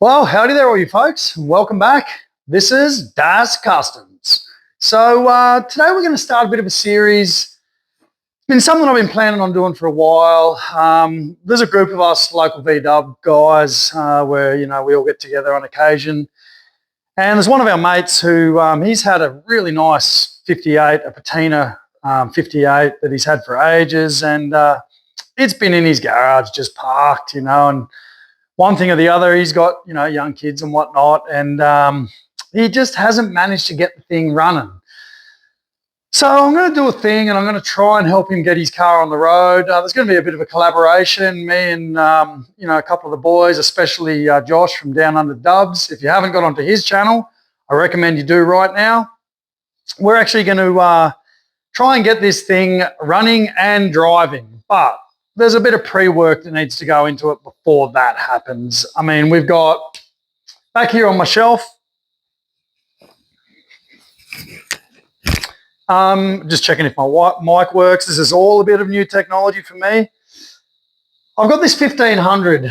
Well, howdy there all you folks. Welcome back. This is Das Customs. So today we're going to start a bit of a series. It's been something I've been planning on doing for a while. There's a group of us local VW guys where, we all get together on occasion. And there's one of our mates who he's had a really nice 58, a patina 58 that he's had for ages. And it's been in his garage just parked, and one thing or the other, he's got, young kids and whatnot, and he just hasn't managed to get the thing running. So I'm going to do a thing, and I'm going to try and help him get his car on the road. There's going to be a bit of a collaboration, me and, a couple of the boys, especially Josh from Down Under Dubs. If you haven't got onto his channel, I recommend you do right now. We're actually going to try and get this thing running and driving, but there's a bit of pre-work that needs to go into it before that happens. I mean, we've got back here on my shelf, just checking if my mic works. This is all a bit of new technology for me. I've got this 1500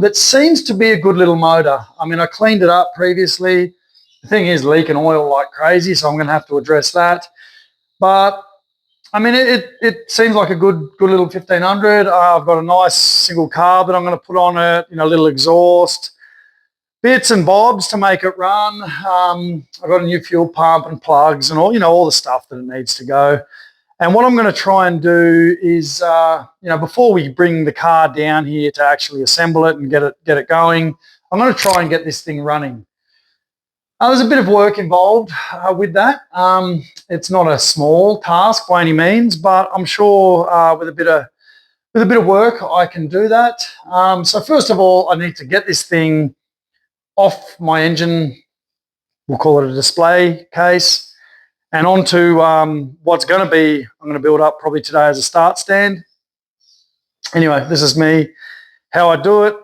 that seems to be a good little motor. I mean, I cleaned it up previously. The thing is leaking oil like crazy, so I'm going to have to address that. But I mean, it seems like a good little 1500. I've got a nice single carb that I'm going to put on it, a little exhaust, bits and bobs to make it run. I've got a new fuel pump and plugs and all the stuff that it needs to go. And what I'm going to try and do is, before we bring the car down here to actually assemble it and get it going, I'm going to try and get this thing running. There's a bit of work involved with that. It's not a small task by any means, but I'm sure with a bit of work I can do that. So first of all, I need to get this thing off my engine. We'll call it a display case, and onto what's going to be. I'm going to build up probably today as a start stand. Anyway, this is me, how I do it.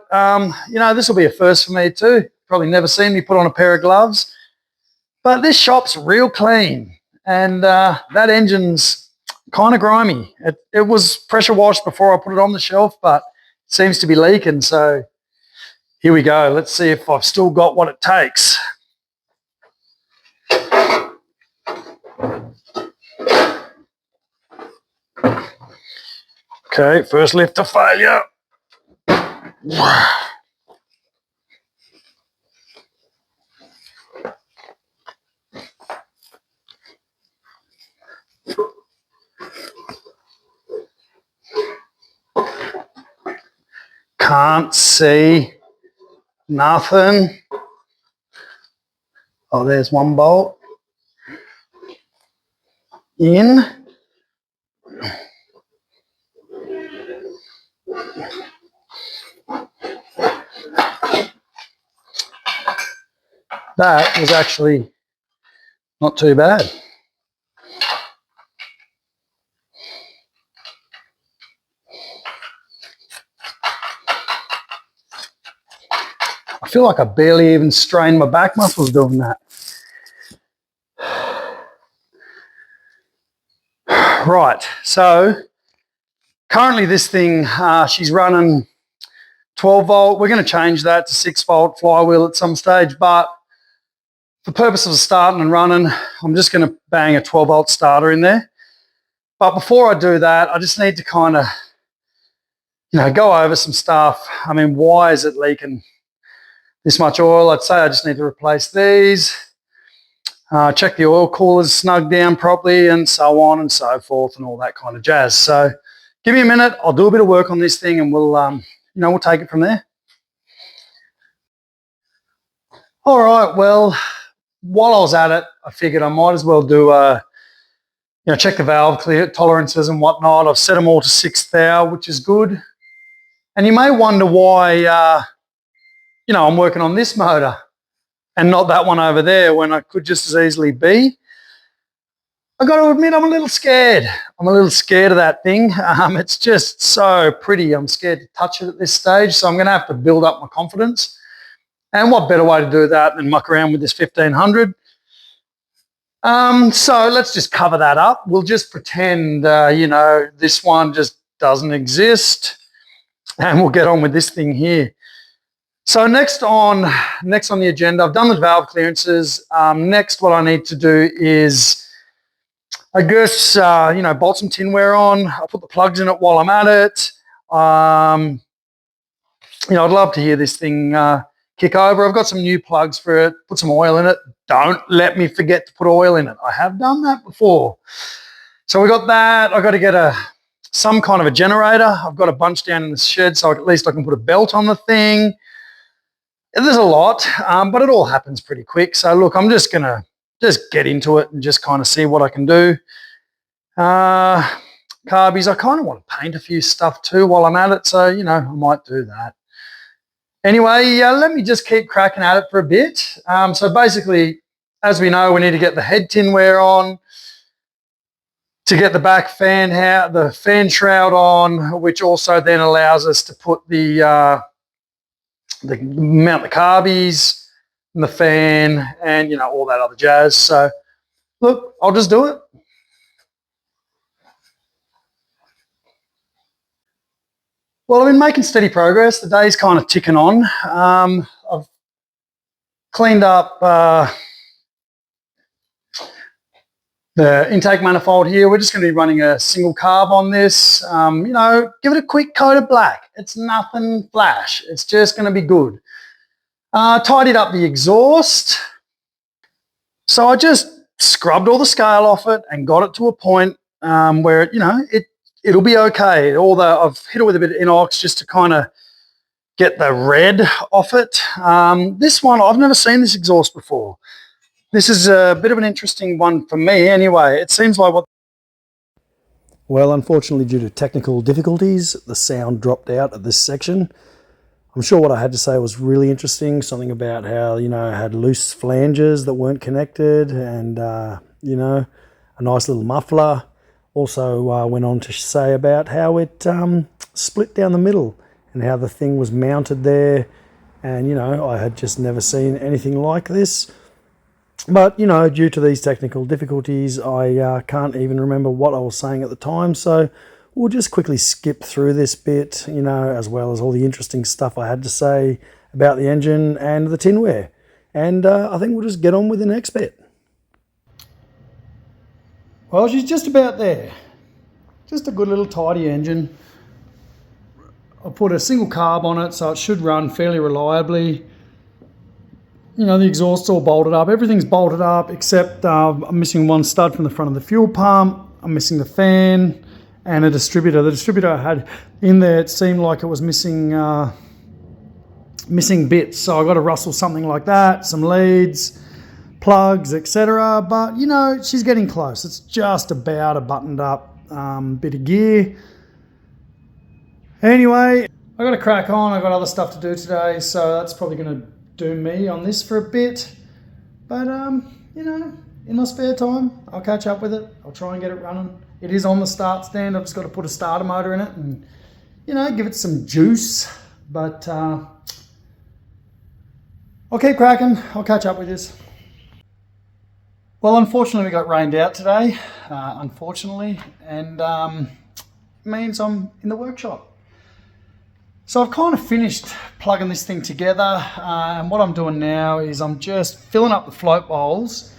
This will be a first for me too. Probably never seen me put on a pair of gloves, but this shop's real clean, and that engine's kind of grimy. It was pressure washed before I put it on the shelf, but it seems to be leaking. So here we go. Let's see if I've still got what it takes. Okay, first lift to failure. Can't see nothing. Oh, there's one bolt in. That was actually not too bad. I feel like I barely even strained my back muscles doing that. Right, so currently this thing, she's running 12 volt. We're going to change that to 6 volt flywheel at some stage, but for purposes of starting and running, I'm just going to bang a 12 volt starter in there. But before I do that, I just need to kind of, go over some stuff. I mean, why is it leaking this much oil? I'd say I just need to replace these, check the oil coolers snug down properly, and so on and so forth, and all that kind of jazz. So give me a minute. I'll do a bit of work on this thing, and we'll take it from there. All right. Well, while I was at it, I figured I might as well do check the valve clear tolerances and whatnot. I've set them all to 6 thou, which is good. And you may wonder why I'm working on this motor and not that one over there when I could just as easily be. I got to admit, I'm a little scared. I'm a little scared of that thing. It's just so pretty. I'm scared to touch it at this stage, so I'm going to have to build up my confidence. And what better way to do that than muck around with this 1500? So let's just cover that up. We'll just pretend, this one just doesn't exist, and we'll get on with this thing here. So next on the agenda, I've done the valve clearances. Next, what I need to do is, I guess, bolt some tinware on. I'll put the plugs in it while I'm at it. I'd love to hear this thing kick over. I've got some new plugs for it. Put some oil in it. Don't let me forget to put oil in it. I have done that before. So we got that. I've got to get some kind of a generator. I've got a bunch down in the shed, so at least I can put a belt on the thing. There's a lot, but it all happens pretty quick. So look, I'm just going to get into it and just kind of see what I can do. Carbies, I kind of want to paint a few stuff too while I'm at it. So, I might do that. Anyway, let me just keep cracking at it for a bit. So basically, as we know, we need to get the head tinware on to get the back the fan shroud on, which also then allows us to put mount the carbies and the fan and, all that other jazz. So look, I'll just do it. Well, I've been making steady progress. The day's kind of ticking on. I've cleaned up the intake manifold here. We're just going to be running a single carb on this. Give it a quick coat of black. It's nothing flash. It's just going to be good. Tidied up the exhaust. So I just scrubbed all the scale off it and got it to a point where, it'll be okay. Although I've hit it with a bit of inox just to kind of get the red off it. This one, I've never seen this exhaust before. This is a bit of an interesting one for me anyway. It seems like Well, unfortunately, due to technical difficulties, the sound dropped out at this section. I'm sure what I had to say was really interesting. Something about how, it had loose flanges that weren't connected and, a nice little muffler. Also went on to say about how it split down the middle and how the thing was mounted there. And, I had just never seen anything like this. But, due to these technical difficulties, I can't even remember what I was saying at the time. So we'll just quickly skip through this bit, as well as all the interesting stuff I had to say about the engine and the tinware. And I think we'll just get on with the next bit. Well, she's just about there. Just a good little tidy engine. I put a single carb on it, so it should run fairly reliably. The exhaust's all bolted up. Everything's bolted up except I'm missing one stud from the front of the fuel pump. I'm missing the fan and a distributor. The distributor I had in there, it seemed like it was missing bits. So I got to rustle something like that, some leads, plugs, etc. But, she's getting close. It's just about a buttoned up bit of gear. Anyway, I got to crack on. I got other stuff to do today, so that's probably going to do me on this for a bit. But, in my spare time, I'll catch up with it. I'll try and get it running. It is on the start stand. I've just got to put a starter motor in it and, give it some juice. But I'll keep cracking. I'll catch up with this. Well, unfortunately, we got rained out today, and it means I'm in the workshop. So I've kind of finished plugging this thing together, and what I'm doing now is I'm just filling up the float bowls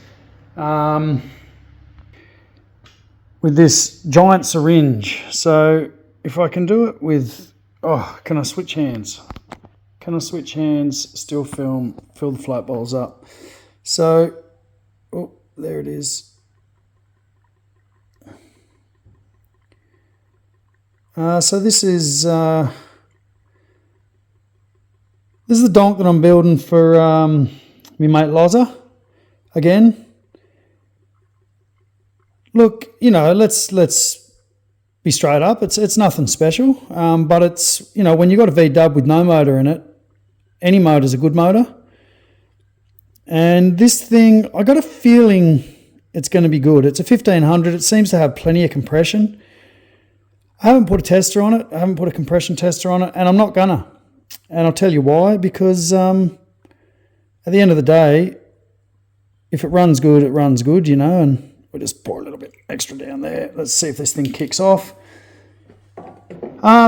with this giant syringe. So if I can do it with, can I switch hands? Can I switch hands, still fill the float bowls up? So, there it is. So this is the donk that I'm building for my mate Loza. Again, look, let's be straight up. It's nothing special, but it's when you got a V-dub with no motor in it, any motor's a good motor. And this thing, I got a feeling it's going to be good. It's a 1500. It seems to have plenty of compression. I haven't put a tester on it. I haven't put a compression tester on it, and I'm not gonna. And I'll tell you why. Because at the end of the day, if it runs good, it runs good, and we'll just pour a little bit extra down there. Let's see if this thing kicks off.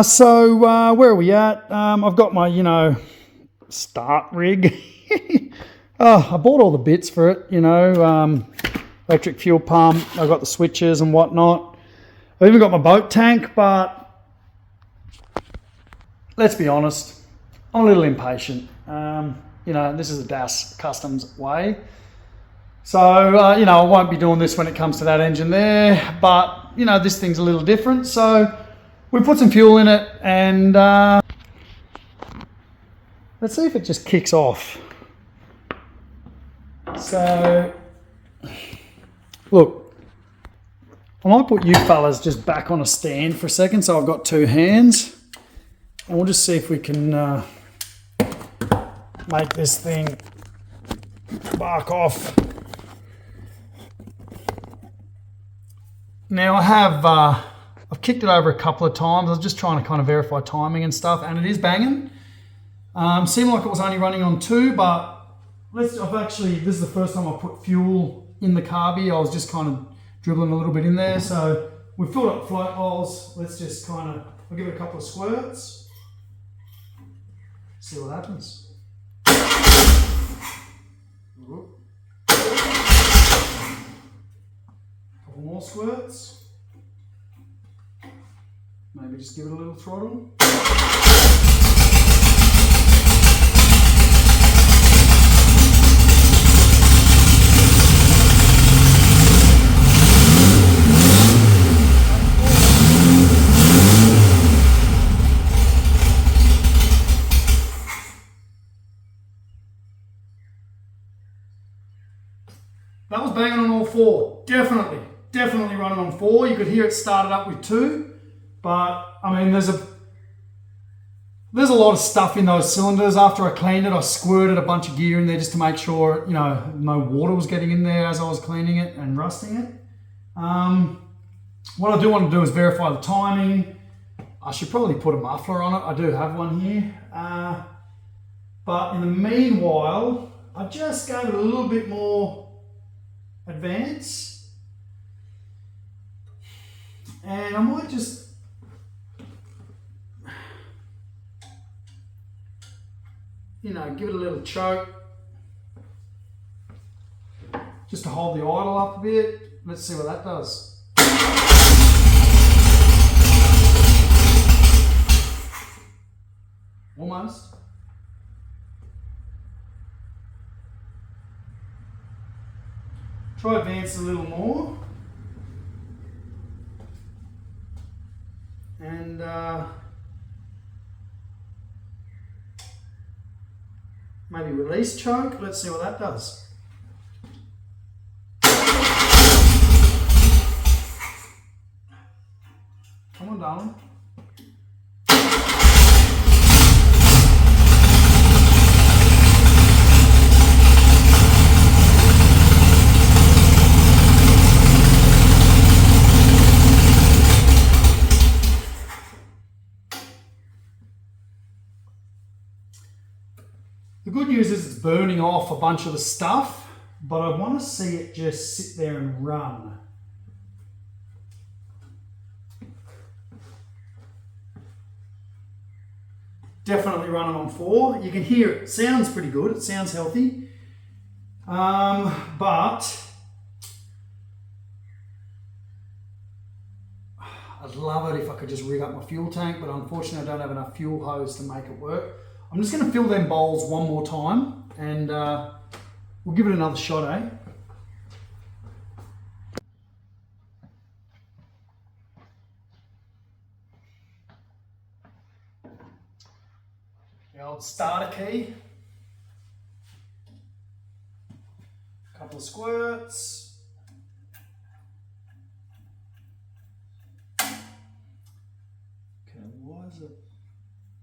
So where are we at? I've got my, start rig. Oh, I bought all the bits for it, you know, electric fuel pump. I've got the switches and whatnot. I've even got my boat tank, but let's be honest, I'm a little impatient. You know, this is a DAS Customs way. So, you know, I won't be doing this when it comes to that engine there, but, you know, this thing's a little different. So we put some fuel in it and let's see if it just kicks off. So, look, I might put you fellas just back on a stand for a second so I've got two hands. And we'll just see if we can make this thing bark off. Now I've kicked it over a couple of times. I was just trying to kind of verify timing and stuff, and it is banging. Seemed like it was only running on 2, but this is the first time I put fuel in the carby. I was just kind of dribbling a little bit in there. So we filled up float holes. Let's just I'll give it a couple of squirts. See what happens. Couple more squirts. Maybe just give it a little throttle. That was banging on all 4. Definitely running on 4. You could hear it started up with 2, but I mean, there's a lot of stuff in those cylinders. After I cleaned it, I squirted a bunch of gear in there just to make sure, you know, no water was getting in there as I was cleaning it and rusting it. What I do want to do is verify the timing. I should probably put a muffler on it. I do have one here. But in the meanwhile, I just gave it a little bit more advance, and I might just give it a little choke just to hold the idle up a bit. Let's see what that does. Almost. Try advance a little more, and maybe release choke. Let's see what that does. Come on, darling. The good news is it's burning off a bunch of the stuff, but I want to see it just sit there and run. Definitely running on 4. You can hear it. It sounds pretty good. It sounds healthy. But I'd love it if I could just rig up my fuel tank, but unfortunately I don't have enough fuel hose to make it work. I'm just going to fill them bowls one more time, and we'll give it another shot, eh? The old starter key. A couple of squirts. Okay, why is it?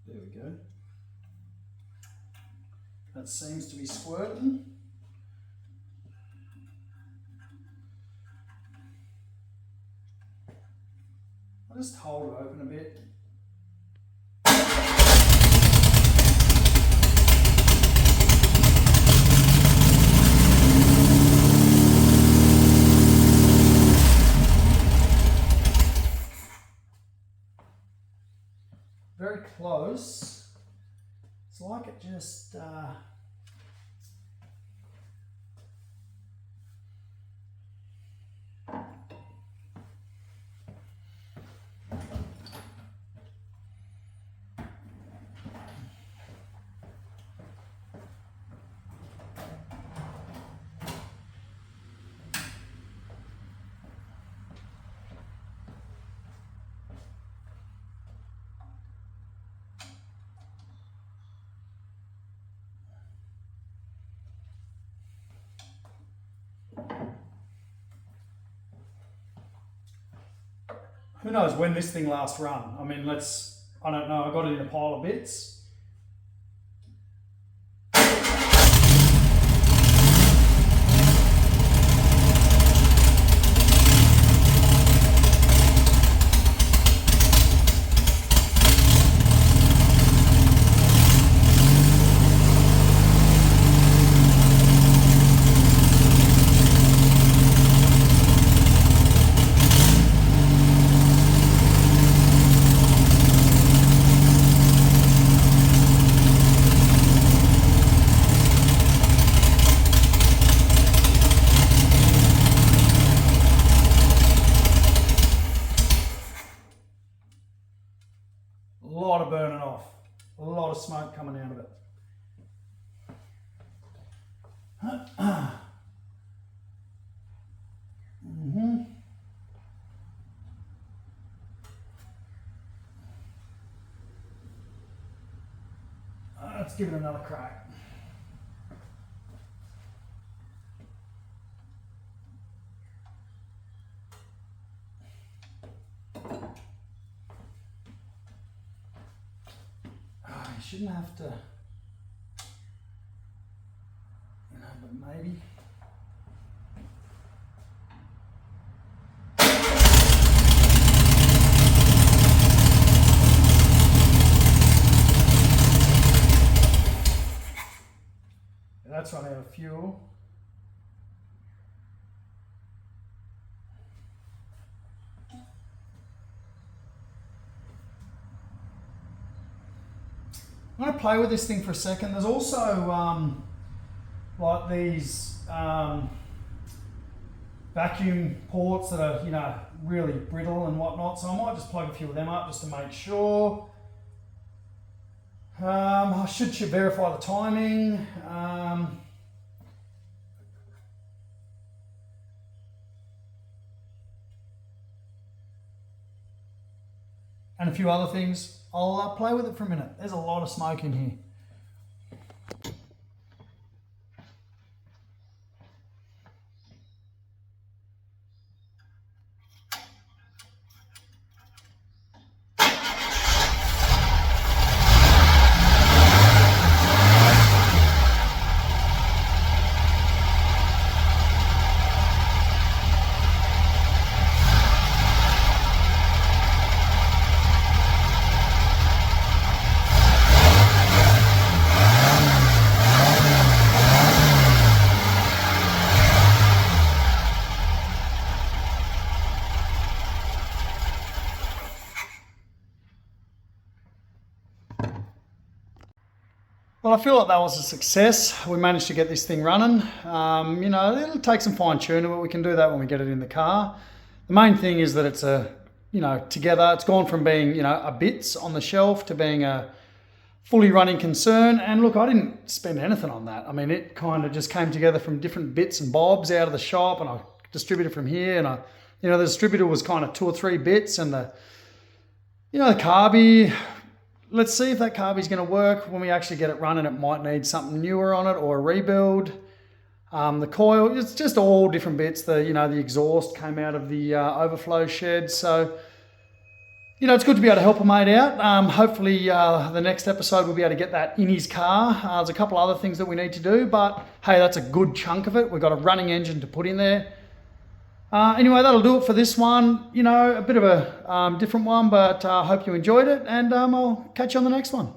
There we go. That seems to be squirting. I'll just hold it open a bit. Very close. It's like like it just who knows when this thing last run. I mean, I don't know, I got it in a pile of bits. A lot of burning off, a lot of smoke coming out of it. Let's give it another crack. You shouldn't have to, but maybe. That's running out of fuel. I'm going to play with this thing for a second. There's also like these vacuum ports that are, really brittle and whatnot. So I might just plug a few of them up just to make sure. I should verify the timing. And a few other things. I'll play with it for a minute. There's a lot of smoke in here. Well, I feel like that was a success. We managed to get this thing running. It'll take some fine tuning, but we can do that when we get it in the car. The main thing is that it's together. It's gone from being, a bits on the shelf to being a fully running concern. And look, I didn't spend anything on that. I mean, it kind of just came together from different bits and bobs out of the shop, and I distributed from here. And the distributor was kind of 2 or 3 bits, and the carby. Let's see if that carby's going to work. When we actually get it running, it might need something newer on it or a rebuild. The coil, it's just all different bits. The exhaust came out of the overflow shed. So, it's good to be able to help a mate out. Hopefully the next episode we'll be able to get that in his car. There's a couple other things that we need to do, but hey, that's a good chunk of it. We've got a running engine to put in there. Anyway, that'll do it for this one. A bit of a different one, but I hope you enjoyed it, and I'll catch you on the next one.